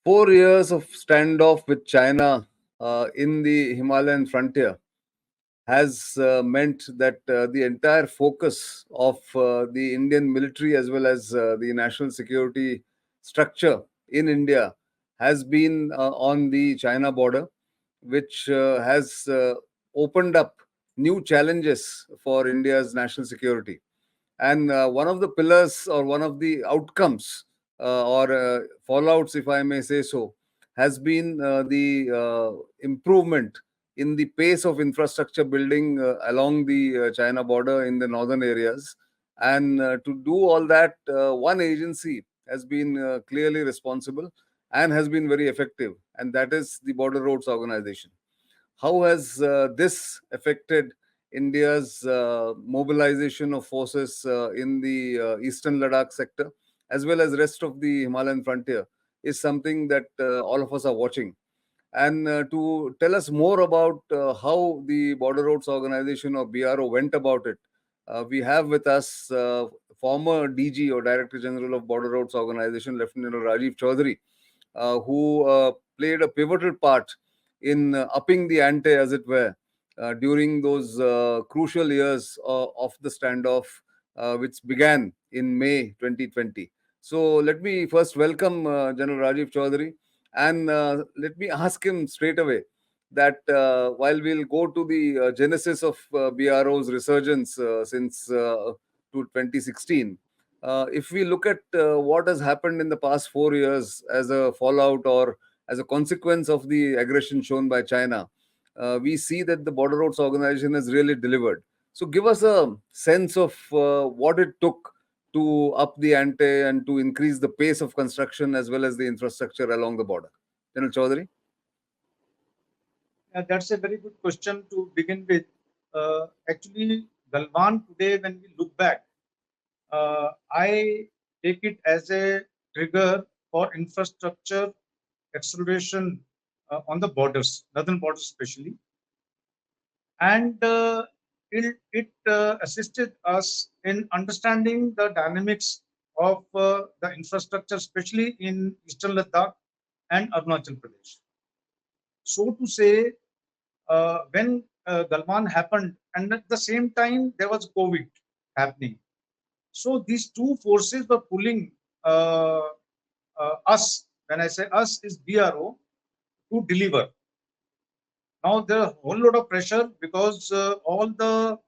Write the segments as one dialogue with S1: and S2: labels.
S1: 4 years of standoff with China in the Himalayan frontier has meant that the entire focus of the Indian military as well as the national security structure in India has been on the China border, which has opened up new challenges for India's national security. And one of the pillars or one of the outcomes or fallouts, if I may say so, has been the improvement in the pace of infrastructure building along the China border in the northern areas. And to do all that, one agency has been clearly responsible and has been very effective, and that is the Border Roads Organization. How has this affected India's mobilization of forces in the eastern Ladakh sector, as well as rest of the Himalayan frontier, is something that all of us are watching. And to tell us more about how the Border Roads Organization or BRO went about it, we have with us former DG or Director General of Border Roads Organization, Lieutenant General Rajeev Chaudhary, who played a pivotal part in upping the ante, as it were, during those crucial years of the standoff, which began in May 2020. So let me first welcome General Rajeev Chaudhary, and let me ask him straight away that while we'll go to the genesis of BRO's resurgence since to 2016, if we look at what has happened in the past 4 years as a fallout or as a consequence of the aggression shown by China, we see that the Border Roads Organization has really delivered. So, give us a sense of what it took to up the ante and to increase the pace of construction as well as the infrastructure along the border. General Chaudhary?
S2: That's a very good question to begin with. Actually, Galwan today, when we look back, I take it as a trigger for infrastructure acceleration on the borders, northern borders especially. And it assisted us in understanding the dynamics of the infrastructure, especially in Eastern Ladakh and Arunachal Pradesh. So to say, when Galwan happened, and at the same time there was COVID happening. So these two forces were pulling us. When I say us, is BRO to deliver. Now there's a whole lot of pressure because all the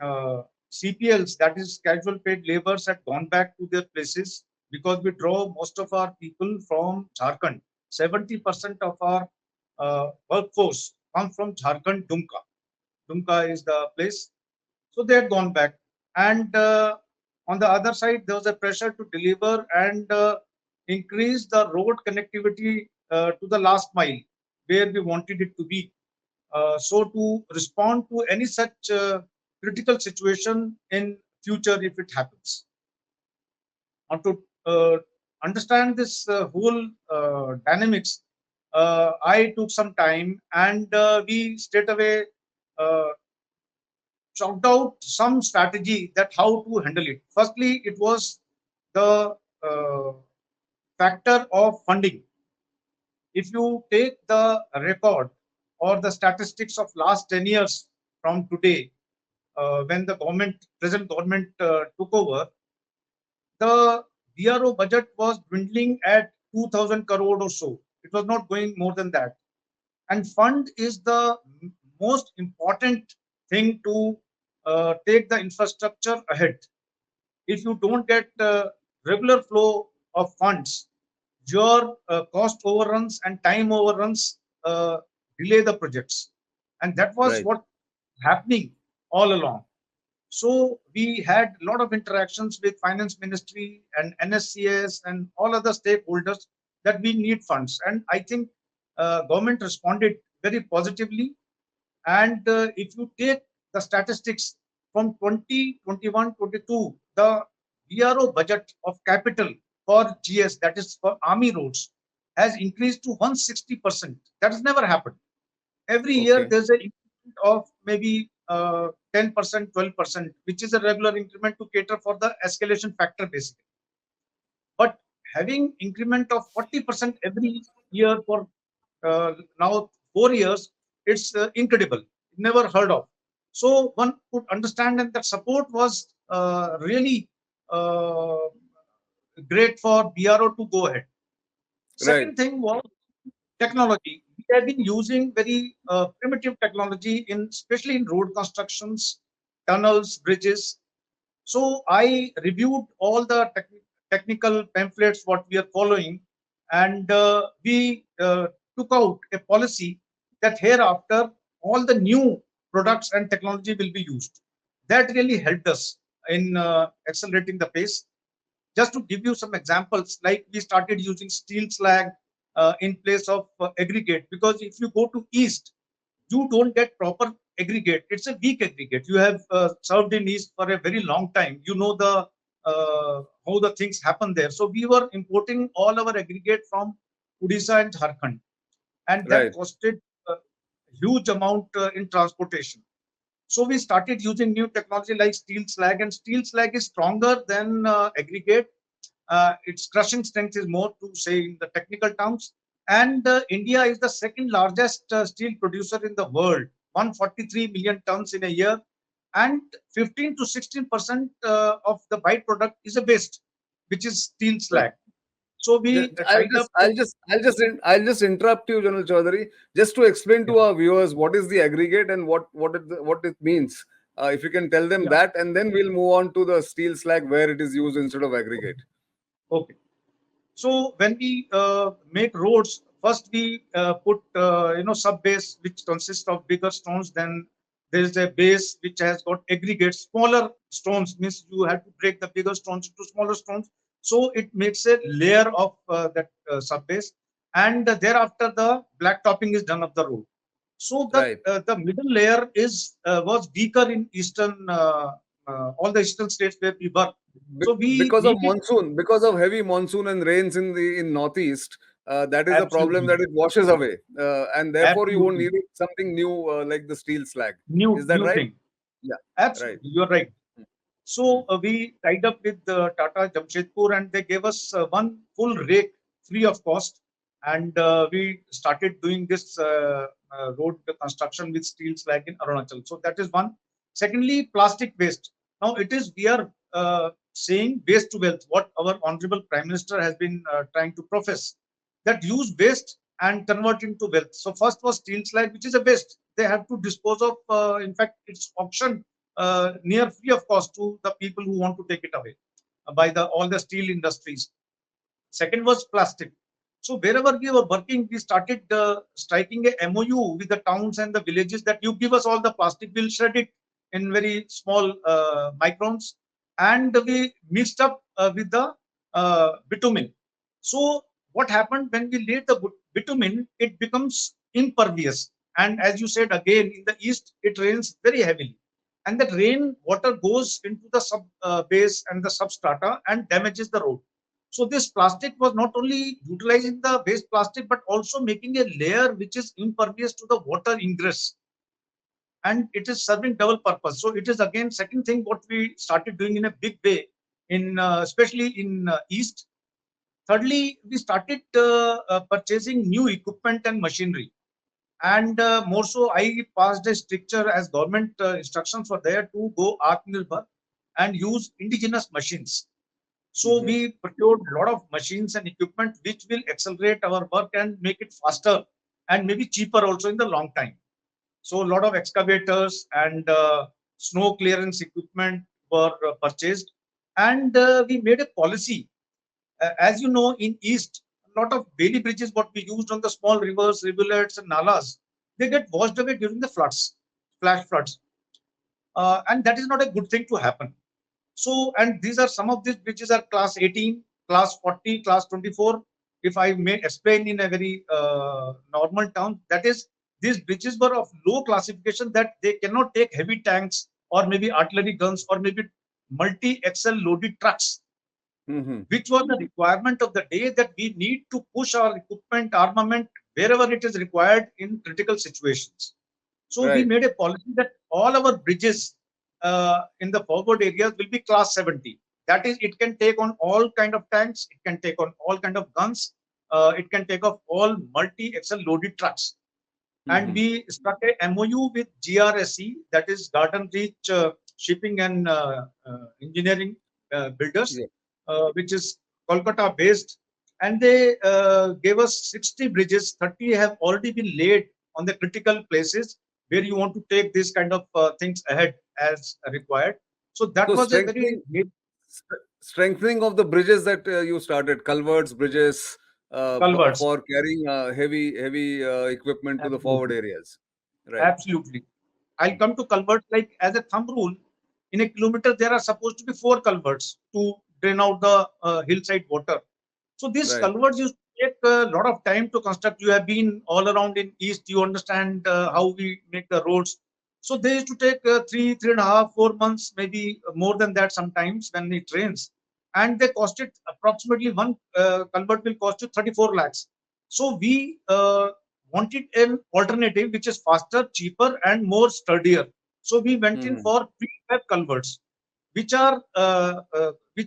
S2: CPLs, that is casual paid laborers, had gone back to their places because we draw most of our people from Jharkhand. 70% of our workforce come from Jharkhand, Dumka. Dumka is the place. So they had gone back. And on the other side, there was a pressure to deliver and increase the road connectivity to the last mile where we wanted it to be. So to respond to any such critical situation in future if it happens. And to understand this whole dynamics, I took some time and we straight away chalked out some strategy that how to handle it. Firstly, it was the factor of funding. If you take the record or the statistics of last 10 years from today, when the present government took over, the BRO budget was dwindling at 2,000 crore or so. It was not going more than that. And fund is the most important thing to take the infrastructure ahead. If you don't get regular flow of funds, your cost overruns and time overruns delay the projects. And that was
S1: Right.
S2: what happening all along. So we had a lot of interactions with Finance Ministry and NSCS and all other stakeholders that we need funds. And I think government responded very positively. And if you take the statistics from 2021-22, the BRO budget of capital for GS, that is for army roads, has increased to 160%. That has never happened. Every year
S1: Okay.
S2: there's an increment of maybe 10%, 12%, which is a regular increment to cater for the escalation factor basically. But having increment of 40% every year for now 4 years, it's incredible, never heard of. So one could understand, and that support was really uh, great for BRO to go ahead.
S1: Right.
S2: Second thing was technology. We have been using very primitive technology in, especially in road constructions, tunnels, bridges. So I reviewed all the technical pamphlets what we are following, and we took out a policy that hereafter all the new products and technology will be used. That really helped us in accelerating the pace. Just to give you some examples, like we started using steel slag in place of aggregate, because if you go to east, you don't get proper aggregate. It's a weak aggregate. You have served in east for a very long time. You know the how the things happen there. So we were importing all our aggregate from Odisha and Jharkhand, and that
S1: Right.
S2: costed a huge amount in transportation. So we started using new technology like steel slag, and steel slag is stronger than aggregate. Its crushing strength is more, to say in the technical terms. And India is the second largest steel producer in the world, 143 million tons in a year, and 15 to 16% of the byproduct is a waste, which is steel
S1: So
S2: slag. So we
S1: I'll
S2: tied
S1: just,
S2: up with,
S1: I'll just interrupt you, General Chaudhary, just to explain
S2: yeah,
S1: to our viewers what is the aggregate and what it means. If you can tell them
S2: yeah,
S1: that, and then we'll move on to the steel slag where it is used instead of aggregate.
S2: okay. So when we make roads, first we put sub base, which consists of bigger stones. Then there is a base which has got aggregates, smaller stones. Means you have to break the bigger stones into smaller stones. So it makes a layer of that sub base, and thereafter the black topping is done of the road. So
S1: Right.
S2: the middle layer is was weaker in eastern all the eastern states where we were. So we
S1: Because of
S2: make it
S1: monsoon, because of heavy monsoon and rains in northeast, that is the problem,
S2: absolutely.
S1: that it washes away, and therefore you won't
S2: Absolutely.
S1: need something new like the steel slag. Is that
S2: New
S1: right?
S2: thing.
S1: Yeah. Right.
S2: Absolutely. You're right.
S1: Hmm.
S2: So we tied up with Tata Jamshedpur, and they gave us one full rake free of cost. And we started doing this road construction with steel slag in Arunachal. So that is one. Secondly, plastic waste. Now it is, we are saying waste to wealth, what our Honorable Prime Minister has been trying to profess, that use waste and convert into wealth. So first was steel slag, which is a waste. They have to dispose of, in fact, it's auction near free of cost to the people who want to take it away by the all the steel industries. Second was plastic. So wherever we were working, we started striking a MOU with the towns and the villages that you give us all the plastic, we'll shred it in very small microns, and we mixed up with the bitumen. So what happened when we laid the bitumen, it becomes impervious. And as you said, again, in the east, it rains very heavily. And that rain water goes into the sub base and the substrata and damages the road. So this plastic was not only utilizing the waste plastic, but also making a layer which is impervious to the water ingress, and it is serving double purpose. So it is again second thing what we started doing in a big way in especially in east. Thirdly, we started purchasing new equipment and machinery, and more so, I passed a stricture as government instructions were there to go Atmanirbhar and use indigenous machines. So
S1: Hmm.
S2: we procured a lot of machines and equipment which will accelerate our work and make it faster and maybe cheaper also in the long time. So a lot of excavators and snow clearance equipment were purchased, and we made a policy. As you know, in East, a lot of bailey bridges what we used on the small rivers, rivulets, and nalas, they get washed away during the floods, flash floods, and that is not a good thing to happen. So, and these are some of these bridges are class 18, class 40, class 24. If I may explain in a very normal term, that is, these bridges were of low classification that they cannot take heavy tanks or maybe artillery guns or maybe multi-axle loaded trucks,
S1: Hmm.
S2: which was the requirement of the day that we need to push our equipment, armament wherever it is required in critical situations. So we
S1: Right.
S2: made a policy that all our bridges in the forward areas will be class 70. That is, it can take on all kind of tanks, it can take on all kind of guns, it can take off all multi-axle loaded trucks. And
S1: Hmm.
S2: we struck a MOU with GRSE, that is Garden Reach Shipping and Engineering Builders,
S1: Yeah.
S2: which is Kolkata based. And they gave us 60 bridges, 30 have already been laid on the critical places where you want to take these kind of things ahead as required. So that
S1: So
S2: was a very
S1: strengthening of the bridges that you started, culverts, bridges,
S2: culverts.
S1: for carrying heavy equipment to the forward
S2: Absolutely.
S1: areas. Right.
S2: Absolutely. I'll come to culverts like as a thumb rule. In a kilometer, there are supposed to be 4 culverts to drain out the hillside water. So these
S1: Right.
S2: culverts used to take a lot of time to construct. You have been all around in East. You understand how we make the roads. So they used to take 3.5, 4 months, maybe more than that sometimes when it rains. And they costed approximately one culvert will cost you 34 lakhs. So we wanted an alternative which is faster, cheaper, and more sturdier. So we went in
S1: Hmm.
S2: for prefab culverts, which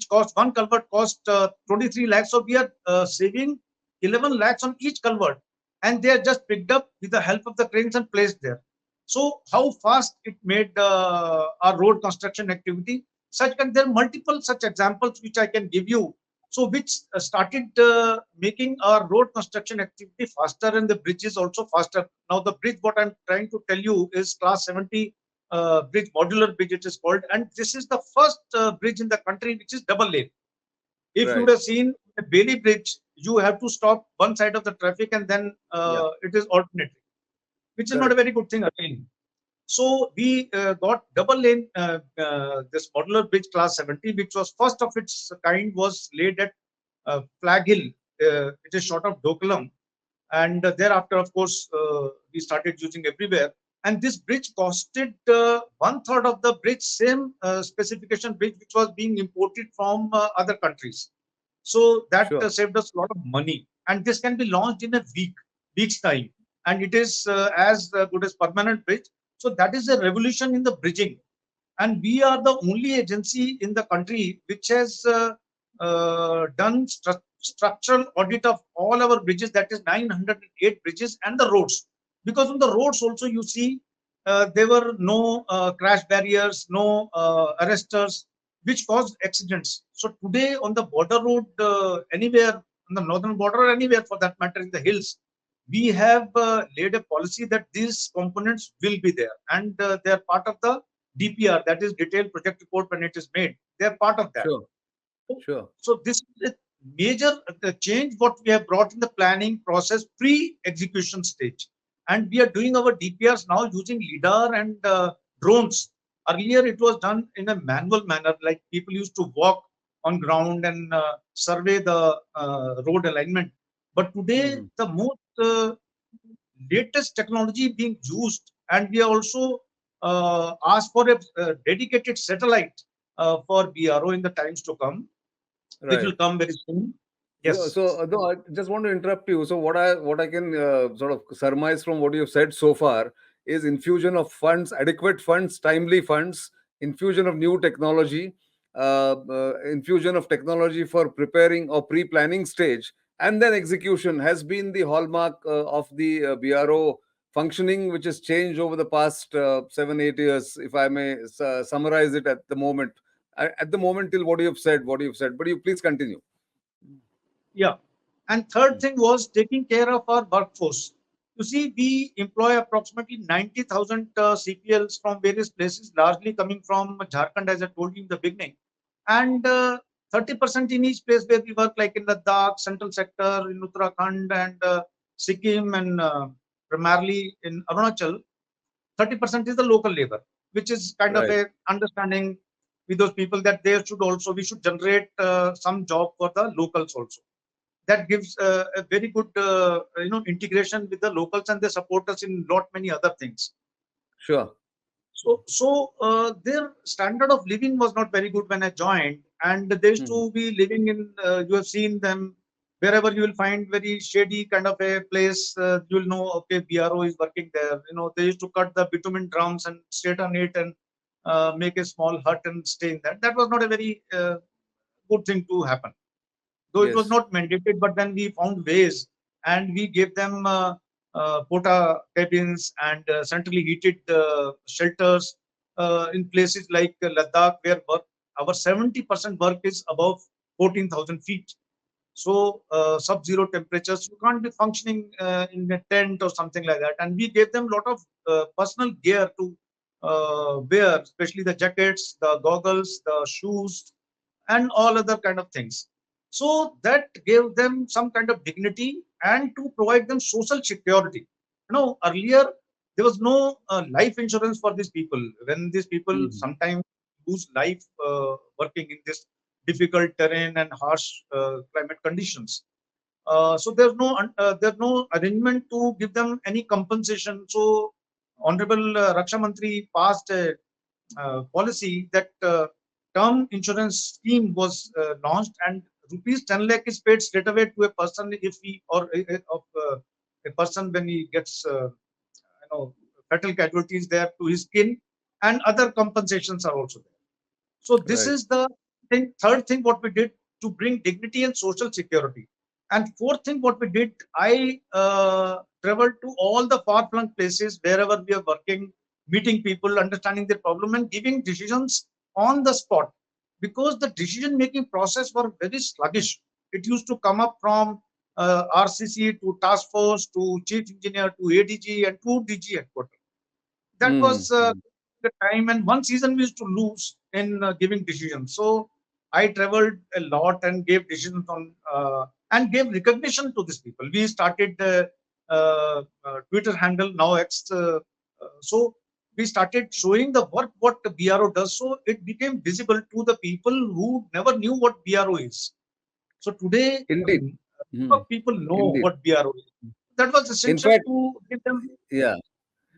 S2: cost one culvert cost 23 lakhs. So we are saving 11 lakhs on each culvert, and they are just picked up with the help of the cranes and placed there. So how fast it made our road construction activity. There are multiple such examples which I can give you. So which started making our road construction activity faster and the bridges also faster. Now the bridge, what I'm trying to tell you is class 70 bridge, modular bridge it is called, and this is the first bridge in the country which is double lane. If you would
S1: Right.
S2: have seen a Bailey bridge, you have to stop one side of the traffic and then
S1: Yeah.
S2: it is alternating, which is not a
S1: Correct.
S2: very good thing again. So we got double lane, this modular bridge class 70, which was first of its kind, was laid at Flag Hill. It is short of Dokulam. And thereafter, of course, we started using everywhere. And this bridge costed one third of the bridge, same specification bridge, which was being imported from other countries. So that
S1: Sure.
S2: saved us a lot of money. And this can be launched in a week's time. And it is as good as permanent bridge. So that is a revolution in the bridging. And we are the only agency in the country which has done structural audit of all our bridges, that is 908 bridges and the roads. Because on the roads also, you see, there were no crash barriers, no arresters, which caused accidents. So today on the border road, anywhere on the northern border or anywhere for that matter in the hills, we have laid a policy that these components will be there, and they are part of the DPR, that is detailed project report when it is made. They are part of that.
S1: Sure. Sure.
S2: So this is a major change what we have brought in the planning process pre-execution stage. And we are doing our DPRs now using LIDAR and drones. Earlier it was done in a manual manner, like people used to walk on ground and survey the road alignment. But today
S1: Hmm.
S2: the most latest technology being used, and we also asked for a dedicated satellite for BRO in the times to come, which will
S1: Right.
S2: come very soon.
S1: So,
S2: Yes.
S1: so no, I just want to interrupt you. So, what I can sort of surmise from what you've said so far is infusion of funds, adequate funds, timely funds, infusion of new technology, infusion of technology for preparing or pre-planning stage, and then execution has been the hallmark of the BRO functioning, which has changed over the past 7, 8 years, if I may summarize it at the moment. At the moment, till what you've said, but you please continue.
S2: Yeah. And third thing was taking care of our workforce. You see, we employ approximately 90,000 CPLs from various places, largely coming from Jharkhand, as I told you in the beginning. And 30% in each place where we work, like in Ladakh, central sector, in Uttarakhand, and Sikkim, and primarily in Arunachal. 30% is the local labor, which is kind of
S1: Right.
S2: a understanding with those people that they should also, we should generate some job for the locals also. That gives a very good integration with the locals, and they support us in lot many other things.
S1: Sure.
S2: So their standard of living was not very good when I joined, and they used
S1: Mhm.
S2: to be living in. You have seen them wherever you will find very shady kind of a place. You will know, okay, BRO is working there. They used to cut the bitumen drums and sit on it and make a small hut and stay in that. That was not a very good thing to happen. Though it was
S1: Yes.
S2: not mandated, but then we found ways, and we gave them porta cabins and centrally heated shelters in places like Ladakh, where our 70% work is above 14,000 feet. So sub-zero temperatures, you can't be functioning in a tent or something like that. And we gave them a lot of personal gear to wear, especially the jackets, the goggles, the shoes, and all other kind of things. So that gave them some kind of dignity and to provide them social security. Earlier there was no life insurance for these people. When these people
S1: Mhm.
S2: sometimes lose life working in this difficult terrain and harsh climate conditions. So there's no arrangement to give them any compensation. So Honorable Raksha Mantri passed a policy that term insurance scheme was launched, and rupees 10 lakh is paid straight away to a person if he or a person when he gets fatal casualties there to his skin, and other compensations are also there. So this
S1: Right.
S2: is the thing. Third thing, what we did to bring dignity and social security. And fourth thing, what we did, I traveled to all the far-flung places wherever we are working, meeting people, understanding their problem, and giving decisions on the spot. Because the decision-making process was very sluggish. It used to come up from RCC to task force to chief engineer to ADG and to DG headquarters. That
S1: Mhm.
S2: was
S1: Mhm.
S2: the time, and one season we used to lose in giving decisions. So I traveled a lot and gave decisions on and gave recognition to these people. We started Twitter handle, now X. So we started showing the work what the BRO does, so it became visible to the people who never knew what BRO is. So today
S1: Indeed.
S2: people know
S1: Indeed.
S2: what BRO is. That was
S1: In
S2: essential
S1: fact,
S2: to give them.
S1: yeah.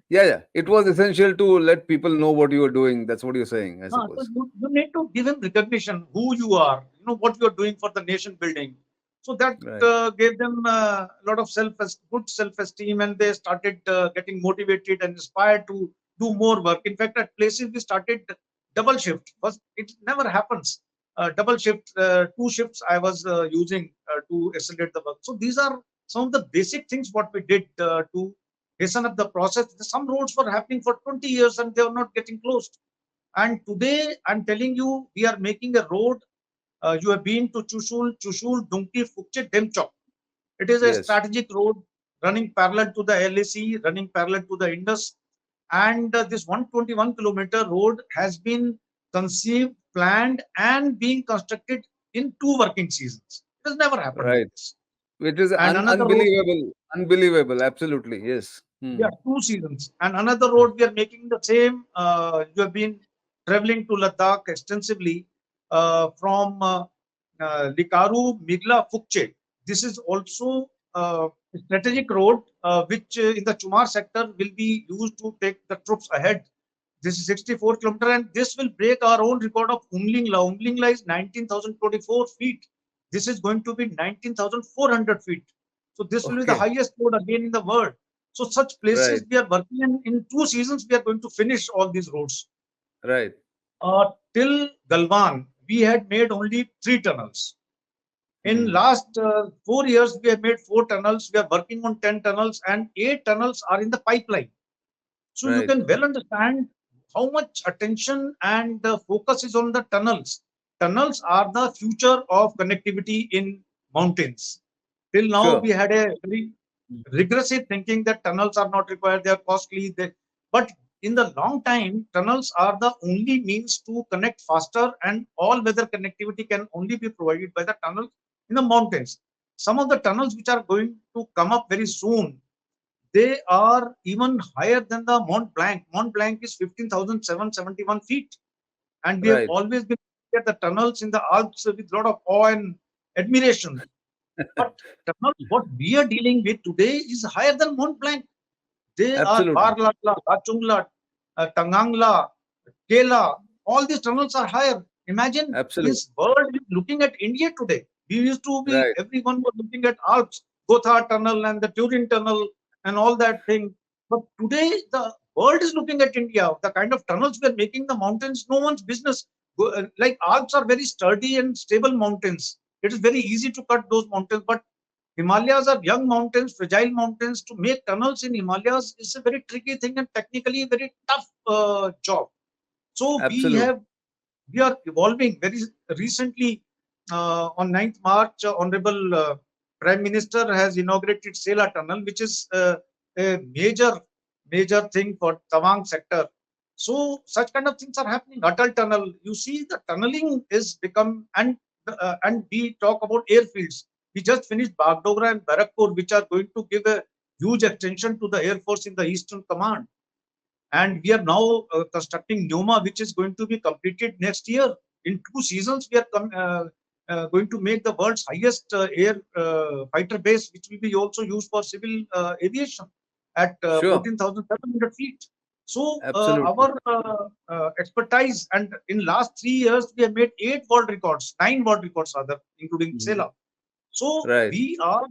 S1: Yeah, yeah. It was essential to let people know what you were doing. That's what you're saying, I
S2: So
S1: suppose.
S2: you need to give him recognition, who you are, what you are doing for the nation building. So that
S1: Right.
S2: gave them a lot of good self-esteem, and they started getting motivated and inspired to do more work. In fact, at places we started double shift. First, it never happens. Double shift, two shifts I was using to accelerate the work. So these are some of the basic things what we did to hasten up the process. Some roads were happening for 20 years and they were not getting closed, and today I'm telling you, we are making a road. You have been to Chushul, Dunki, Fukche, Demchok. It is a
S1: Yes.
S2: strategic road running parallel to the LAC, running parallel to the Indus. And this 121-kilometer road has been conceived, planned, and being constructed in 2 working seasons. It has never happened like
S1: Right.
S2: this.
S1: Which is
S2: And another road,
S1: unbelievable. Unbelievable. Absolutely. Yes.
S2: yeah, 2 seasons. And another road we are making the same. You have been traveling to Ladakh extensively from Likaru, Migla, Fukche. This is also a strategic road which in the Chumar sector will be used to take the troops ahead. This is 64 kilometer, and this will break our own record of Umlingla. Umlingla is 19,024 feet. This is going to be 19,400 feet. So this will be the
S1: Okay.
S2: highest road again in the world. So such
S1: Right.
S2: places we are working in 2 seasons. We are going to finish all these roads.
S1: Right.
S2: Till Galwan, we had made only 3 tunnels. In
S1: Mhm.
S2: last 4 years, we have made 4 tunnels. We are working on 10 tunnels, and 8 tunnels are in the pipeline. So you
S1: Right.
S2: can well understand how much attention and focus is on the tunnels. Tunnels are the future of connectivity in mountains. Till now,
S1: Sure.
S2: we had a very regressive thinking that tunnels are not required, they are costly. But in the long time, tunnels are the only means to connect faster, and all weather connectivity can only be provided by the tunnels in the mountains. Some of the tunnels which are going to come up very soon, they are even higher than the Mont Blanc. Mont Blanc is 15,771 feet. And we have
S1: Right.
S2: always been looking at the tunnels in the Alps with a lot of awe and admiration. But tunnels, what we are dealing with today is higher than Mont Blanc. They are
S1: Absolutely.
S2: Barlatla, Rachungla, Tangangla, Kela. All these tunnels are higher. Imagine
S1: Absolutely.
S2: this world is looking at India today. We used to be,
S1: Right.
S2: everyone was looking at Alps, Gotha Tunnel and the Turin Tunnel and all that thing. But today, the world is looking at India. The kind of tunnels we are making, the mountains, no one's business. like Alps are very sturdy and stable mountains. It is very easy to cut those mountains, but Himalayas are young mountains, fragile mountains. To make tunnels in Himalayas is a very tricky thing and technically a very tough job. So
S1: Absolutely.
S2: we are evolving. Very recently, on 9th March, Honorable Prime Minister has inaugurated Sela Tunnel, which is a major thing for Tawang sector. So such kind of things are happening. Atal Tunnel, you see, the tunneling is become, and we talk about airfields. We just finished Bagdogra and Barakpur, which are going to give a huge extension to the Air Force in the Eastern Command. And we are now constructing Neoma, which is going to be completed next year. In 2 seasons, we are going to make the world's highest air fighter base, which will be also used for civil aviation at
S1: Sure.
S2: 14,700 feet. So
S1: Absolutely.
S2: our expertise, and in last 3 years, we have made 8 world records, 9 world records rather, including
S1: Mhm.
S2: Sela. So
S1: Right.
S2: we are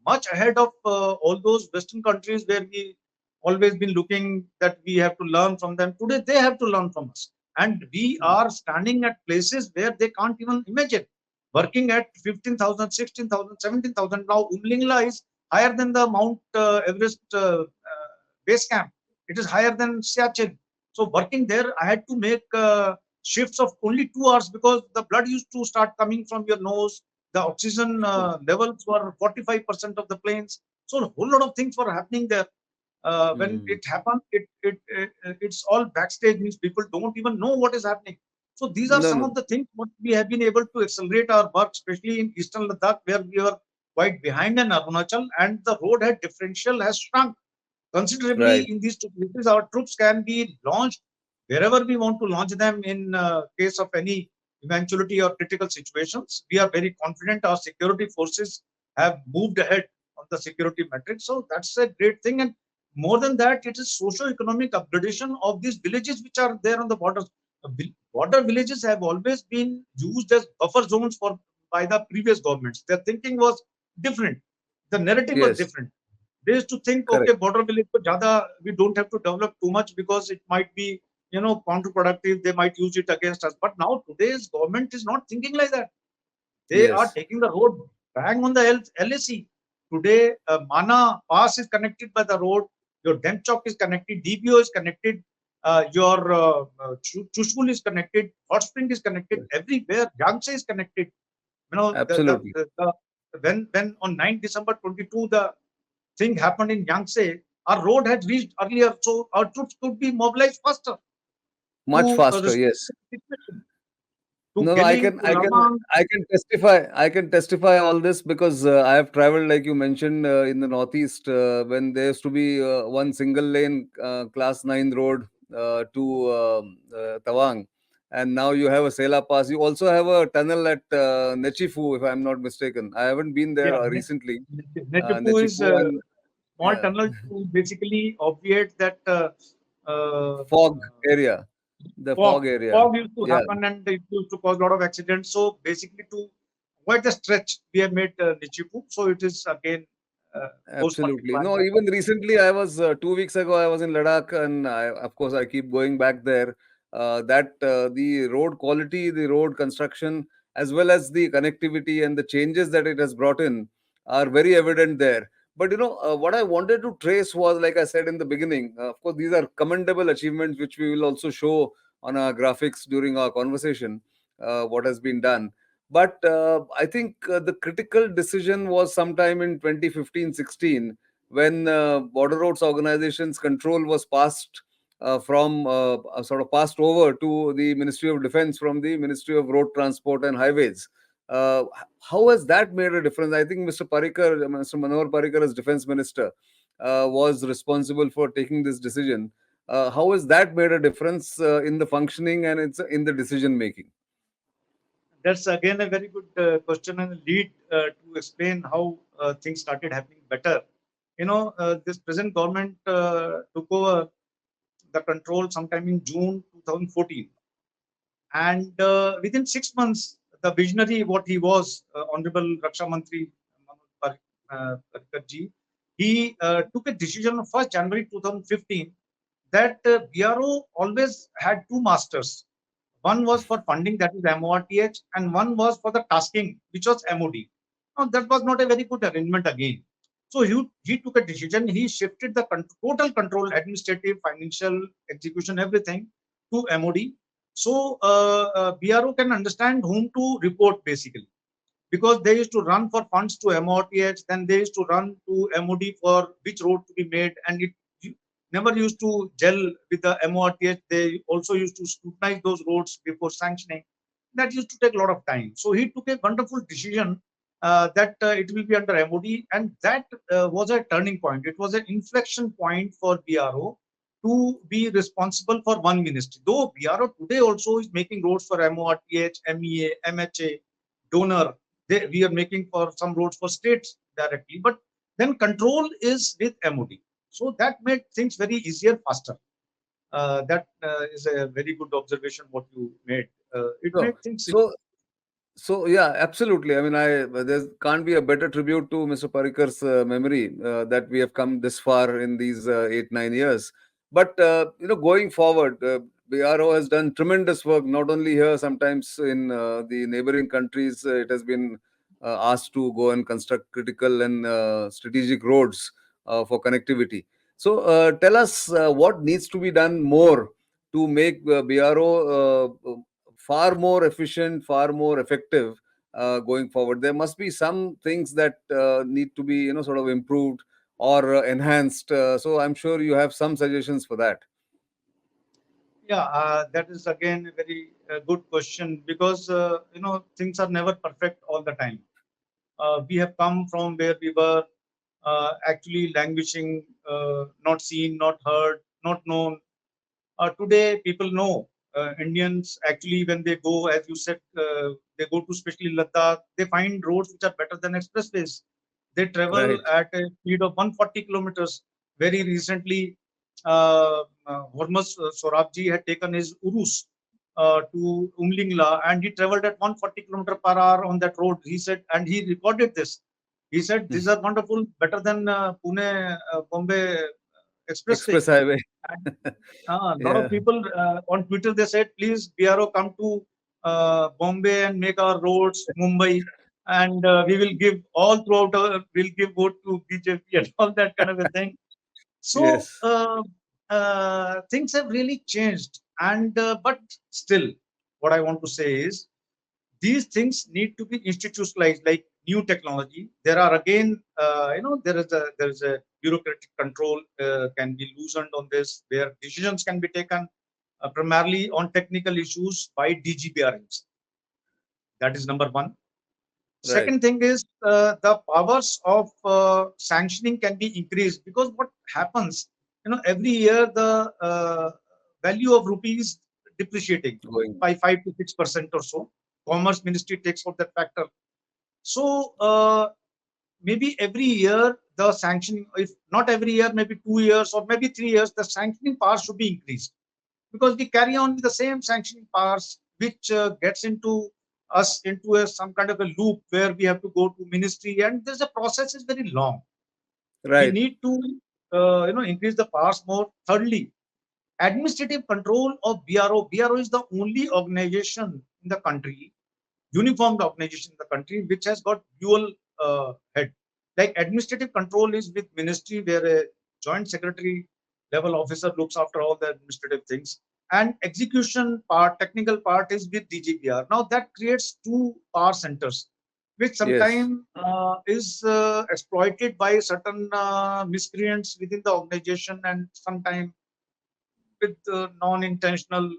S2: much ahead of all those Western countries where we always been looking that we have to learn from them. Today they have to learn from us, and we are standing at places where they can't even imagine. Working at 15,000, 16,000, 17,000. Now Umlingla is higher than the Mount Everest base camp. It is higher than Siachen. So working there, I had to make shifts of only 2 hours because the blood used to start coming from your nose. The oxygen levels were 45% of the planes. So a whole lot of things were happening there. When
S1: Mm.
S2: it happened, it's all backstage, means people don't even know what is happening. So these are
S1: No,
S2: some
S1: no.
S2: of the things what we have been able to accelerate our work, especially in Eastern Ladakh, where we were quite behind in Arunachal, and the road head differential has shrunk considerably
S1: Right.
S2: in these 2 places. Our troops can be launched wherever we want to launch them in case of any eventuality or critical situations. We are very confident our security forces have moved ahead on the security metrics. So that's a great thing. And more than that, it is socio-economic upgradation of these villages which are there on the borders. Border villages have always been used as buffer zones for by the previous governments. Their thinking was different. The narrative was
S1: Yes.
S2: different. They used to think,
S1: Correct.
S2: okay, border village ko jyada, we don't have to develop too much because it might be, counterproductive. They might use it against us. But now today's government is not thinking like that. They are
S1: Yes.
S2: taking the road bang on the LAC. Today, Mana Pass is connected by the road. Your Demchok is connected. DBO is connected. Your Chushul is connected. Hot Spring is connected.
S1: Yes.
S2: Everywhere, Yangtze is connected.
S1: Absolutely.
S2: When on 9 December 22 the thing happened in Yangtze, our road had reached earlier, so our troops could be mobilized faster
S1: Much
S2: to
S1: faster.
S2: respond
S1: Yes.
S2: to the situation. To
S1: No, no,
S2: Geling, to Lamang,
S1: I can testify. I can testify all this because I have traveled, like you mentioned, in the northeast when there used to be one single lane class 9 road to Tawang, and now you have a Sela Pass. You also have a tunnel at Nechifu, if I'm not mistaken. I haven't been there
S2: yeah,
S1: recently.
S2: Nechipu is
S1: Nechifu
S2: a
S1: and
S2: small
S1: yeah,
S2: tunnel to basically obviate that uh,
S1: fog area, the
S2: fog.
S1: fog area.
S2: Fog used to
S1: Yeah.
S2: happen and it used to cause a lot of accidents. So basically, to avoid the stretch, we have made Nechipu. So it is again force
S1: Absolutely.
S2: multiplying
S1: No,
S2: that.
S1: even recently, I was 2 weeks ago, I was in Ladakh, and of course, I keep going back there. That the road quality, the road construction, as well as the connectivity and the changes that it has brought in are very evident there. But what I wanted to trace was, like I said in the beginning, of course, these are commendable achievements, which we will also show on our graphics during our conversation, what has been done. But I think the critical decision was sometime in 2015-16 when Border Roads Organization's control was passed from sort of passed over to the Ministry of Defense from the Ministry of Road Transport and Highways. How has that made a difference? I think Mr. Parikar, Mr. Manohar Parikar, as Defense Minister, was responsible for taking this decision. How has that made a difference in the functioning and it's in the decision making?
S2: That's again a very good question and lead to explain how things started happening better. This present government took over the control sometime in June 2014, and within 6 months, the visionary what he was, Honorable Raksha Mantri Parikar ji, he took a decision on 1st January 2015 that BRO always had two masters. One was for funding, that is MORTH, and one was for the tasking, which was MOD. Now, that was not a very good arrangement again. So he took a decision. He shifted the total control, administrative, financial, execution, everything to MOD. So BRO can understand whom to report basically, because they used to run for funds to MORTH, then they used to run to MOD for which road to be made, and it never used to gel with the MORTH. They also used to scrutinize those roads before sanctioning. That used to take a lot of time. So he took a wonderful decision that it will be under MOD, and that was a turning point. It was an inflection point for BRO to be responsible for one ministry. Though BRO today also is making roads for MORTH, MEA, MHA, donor, we are making for some roads for states directly, but then control is with MOD. So that made things very easier, faster. That is a very good observation what you made. It
S1: So,
S2: made things simple.
S1: so So yeah, absolutely. I mean, there can't be a better tribute to Mr. Parikar's memory that we have come this far in these 8 9 years. But going forward, BRO has done tremendous work. Not only here, sometimes in the neighboring countries, it has been asked to go and construct critical and strategic roads for connectivity. So tell us what needs to be done more to make BRO far more efficient, far more effective going forward. There must be some things that need to be, sort of improved or enhanced. So I'm sure you have some suggestions for that.
S2: Yeah, that is again a very good question, because things are never perfect all the time. We have come from where we were actually languishing, not seen, not heard, not known. Today, people know Indians actually, when they go, as you said, they go to especially Ladakh, they find roads which are better than expressways. They travel
S1: Right.
S2: at a speed of 140 kilometers. Very recently, Hormuz Sorabji had taken his Urus to Umlingla, and he traveled at 140 kilometer per hour on that road. He said, and he recorded this. He said, "These are wonderful, better than Pune Bombay expressway."
S1: Express highway.
S2: And a lot of
S1: Yeah.
S2: people on Twitter, they said, please, BRO, come to Bombay and make our roads, Mumbai, and we will give all throughout, we'll give vote to BJP and all that kind of a thing. So
S1: Yes.
S2: things have really changed. And but still, what I want to say is, these things need to be institutionalized, like new technology. There are again, there is a bureaucratic control can be loosened on this, where decisions can be taken primarily on technical issues by DGBRMs. That is number one.
S1: Right.
S2: Second thing is, the powers of sanctioning can be increased, because what happens, every year the value of rupee is depreciating
S1: Going.
S2: by 5 to 6% or so. Commerce Ministry takes out that factor. So maybe every year the sanctioning, if not every year, maybe 2 years or maybe 3 years, the sanctioning powers should be increased, because we carry on with the same sanctioning powers, which gets into us into some kind of a loop where we have to go to ministry, and there's a process is very long. We
S1: Right.
S2: need to increase the powers more. Thirdly, administrative control of BRO. BRO is the only organization in the country, uniformed organization in the country, which has got dual head. Like administrative control is with ministry, where a joint secretary level officer looks after all the administrative things, and execution part, technical part is with DGBR. Now that creates two power centers, which
S1: Yes.
S2: sometimes is exploited by certain miscreants within the organization, and sometimes with non-intentional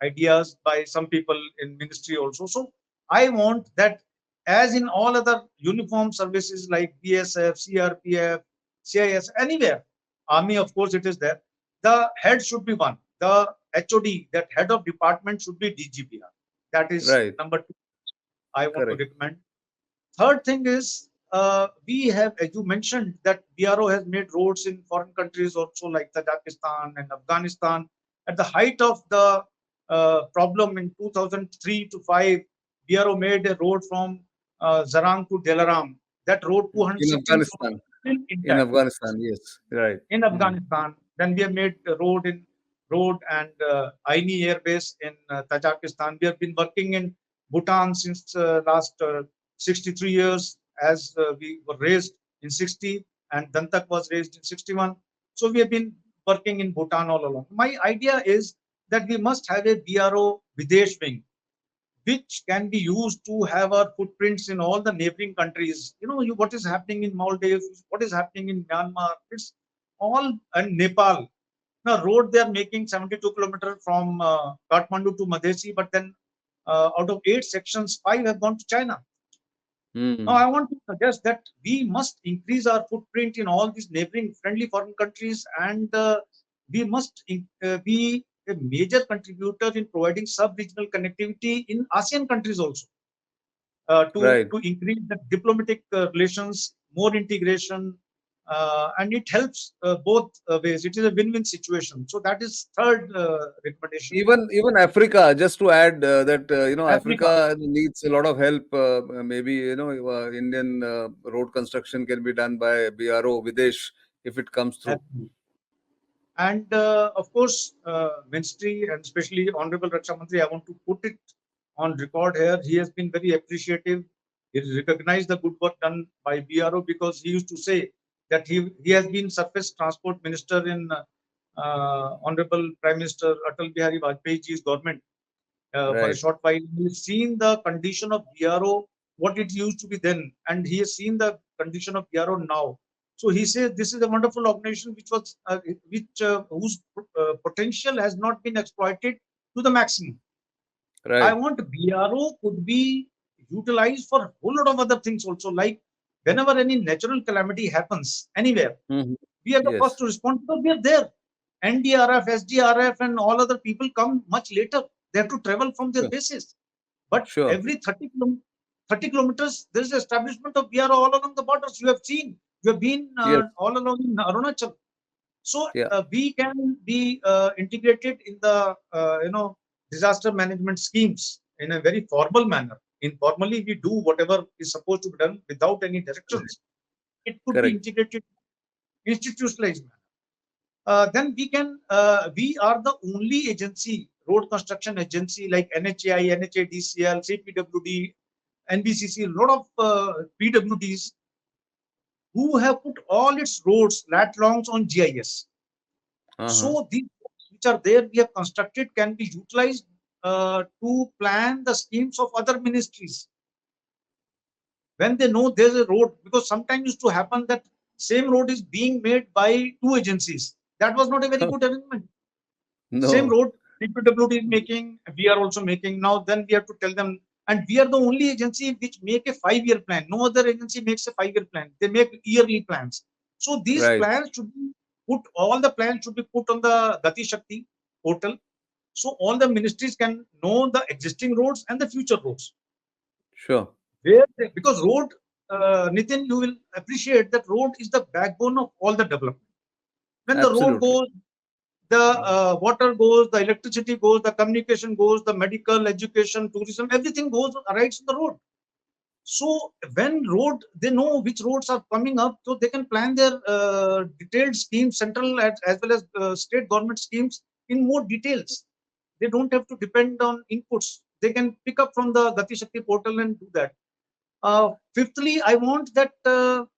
S2: ideas by some people in ministry also. So I want that, as in all other uniform services like BSF, CRPF, CIS, anywhere, army, of course, it is there. The head should be one. The HOD, that head of department, should be DGPR. That is
S1: Right.
S2: number two. I want to
S1: Correct.
S2: recommend. Third thing is, we have, as you mentioned, that BRO has made roads in foreign countries also, like Tajikistan and Afghanistan. At the height of the problem in 2003 to 5, BRO made a road from Zarang to Delaram. That road,
S1: In
S2: 216
S1: Afghanistan.
S2: kilometers, still
S1: In
S2: intact
S1: Afghanistan. Yes. Right.
S2: in
S1: Mhm.
S2: Afghanistan. Then we have made a road in road and Aini Air Base in Tajikistan. We have been working in Bhutan since last 63 years, as we were raised in 60 and Dantak was raised in 61. So we have been working in Bhutan all along. My idea is that we must have a BRO Videsh wing, which can be used to have our footprints in all the neighboring countries. What is happening in Maldives, what is happening in Myanmar, it's all, and Nepal. Now, road they are making 72 kilometers from Kathmandu to Madhesi, but then out of 8 sections, 5 have gone to China. Now,
S1: Hmm.
S2: I want to suggest that we must increase our footprint in all these neighboring friendly foreign countries, and we must be a major contributor in providing sub-regional connectivity in ASEAN countries also,
S1: Right.
S2: to increase the diplomatic relations, more integration, and it helps both ways. It is a win-win situation. So that is third recommendation.
S1: Even Africa, just to add that
S2: Africa,
S1: Africa needs a lot of help. Maybe Indian road construction can be done by BRO Videsh if it comes through.
S2: absolutely. And of course, Ministry and especially Honorable Raksha Mantri, I want to put it on record here. He has been very appreciative. He recognized the good work done by BRO, because he used to say that he has been Surface Transport Minister in Honorable Prime Minister Atal Bihari Vajpayee's government for a
S1: Right.
S2: short while. He's seen the condition of BRO, what it used to be then, and he has seen the condition of BRO now. So he says this is a wonderful organization whose potential has not been exploited to the maximum. I
S1: Right.
S2: want BRO could be utilized for a whole lot of other things also, like whenever any natural calamity happens anywhere,
S1: Hmm.
S2: we are the first
S1: Yes.
S2: to respond because we are there. NDRF, SDRF, and all other people come much later. They have to travel from their
S1: Sure.
S2: bases. But
S1: Sure.
S2: every 30 kilometers, there is establishment of BRO all along the borders. You have seen, you have been
S1: Yes.
S2: all along in Arunachal. So
S1: Yeah.
S2: we can be integrated in the disaster management schemes in a very formal manner. Informally, we do whatever is supposed to be done without any directions. It could be
S1: Correct.
S2: integrated, institutionalized manner. Then we are the only agency, road construction agency like NHAI, NHADCL, CPWD, NBCC, a lot of PWDs who have put all its roads, lat longs on GIS.
S1: Uh-huh.
S2: So these roads which are there, we have constructed, can be utilized to plan the schemes of other ministries when they know there's a road, because sometimes used to happen that same road is being made by two agencies. That was not a very good arrangement. Same
S1: No.
S2: road, CPWD is making, we are also making. Now, then we have to tell them, and we are the only agency which make a 5-year plan. No other agency makes a 5-year plan. They make yearly plans. So these
S1: Right.
S2: plans should be all the plans should be put on the Gati Shakti portal. So all the ministries can know the existing roads and the future roads.
S1: Sure.
S2: Because road, Nitin, you will appreciate that road is the backbone of all the development. When the road
S1: Absolutely.
S2: goes, the water goes, the electricity goes, the communication goes, the medical, education, tourism, everything goes right on the road. So when road, they know which roads are coming up, so they can plan their detailed schemes, central as well as state government schemes in more details. They don't have to depend on inputs. They can pick up from the Gati Shakti portal and do that. Fifthly, I want that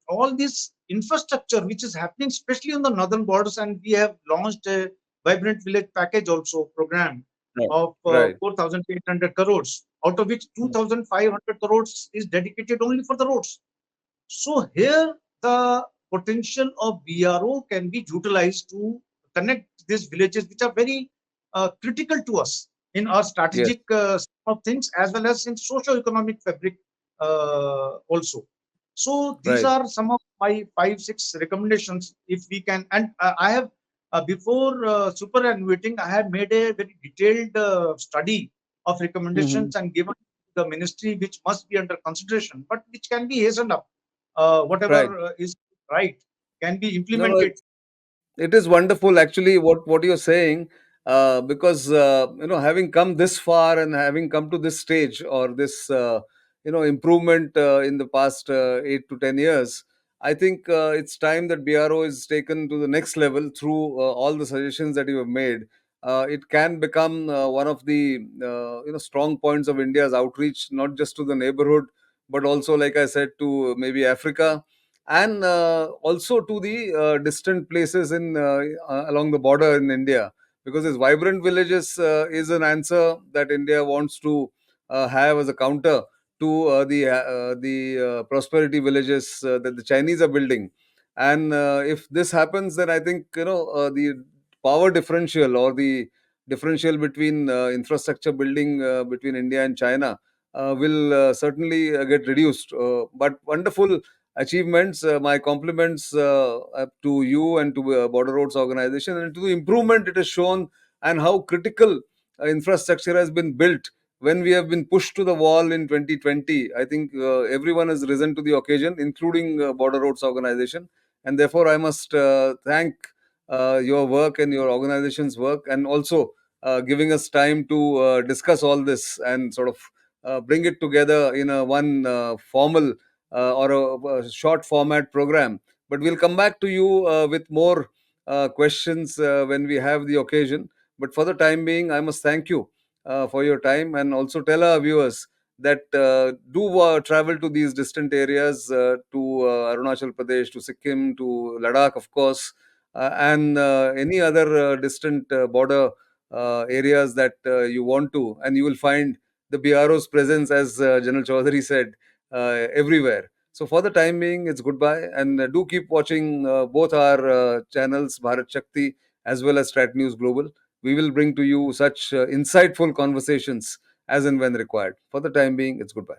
S2: all this infrastructure which is happening, especially on the northern borders, and we have launched a Vibrant Village Package also program
S1: Right.
S2: of
S1: Right.
S2: 4,800 crores, out of which 2,500 crores is dedicated only for the roads. So here the potential of BRO can be utilized to connect these villages, which are very critical to us in our
S1: Yes.
S2: strategic of things, as well as in socio-economic fabric also. So these
S1: Right.
S2: are some of my 5, 6 recommendations. If we can, and I have before superannuating, I had made a very detailed study of
S1: Hmm.
S2: recommendations and given the ministry, which must be under consideration, but which can be hastened up.
S1: Right.
S2: Whatever is right can be
S1: No, no,
S2: implemented.
S1: it is wonderful actually what you're saying, because having come this far and having come to this stage, or this improvement in the past 8 to 10 years, I think it's time that BRO is taken to the next level through all the suggestions that you have made. it can become one of the strong points of India's outreach, not just to the neighborhood, but also, like I said, to maybe Africa, and also to the distant places in along the border in India, because this vibrant villages is an answer that India wants to have as a counter to the prosperity villages that the Chinese are building. And if this happens, then I think the power differential, or the differential between infrastructure building between India and China will certainly get reduced. But wonderful achievements. My compliments to you and to Border Roads Organization, and to the improvement it has shown, and how critical infrastructure has been built when we have been pushed to the wall in 2020. I think everyone has risen to the occasion, including Border Roads Organization, and therefore I must thank your work and your organization's work, and also giving us time to discuss all this and sort of bring it together in a one formal or a short format program. But we'll come back to you with more questions when we have the occasion. But for the time being, I must thank you for your time, and also tell our viewers that do travel to these distant areas, to Arunachal Pradesh, to Sikkim, to Ladakh, of course, and any other distant border areas that you want to, and you will find the BRO's presence, as General Chaudhary said, everywhere. So for the time being, it's goodbye, and do keep watching both our channels, Bharat Shakti as well as Strat News Global. We will bring to you such insightful conversations as and when required. For the time being, it's goodbye.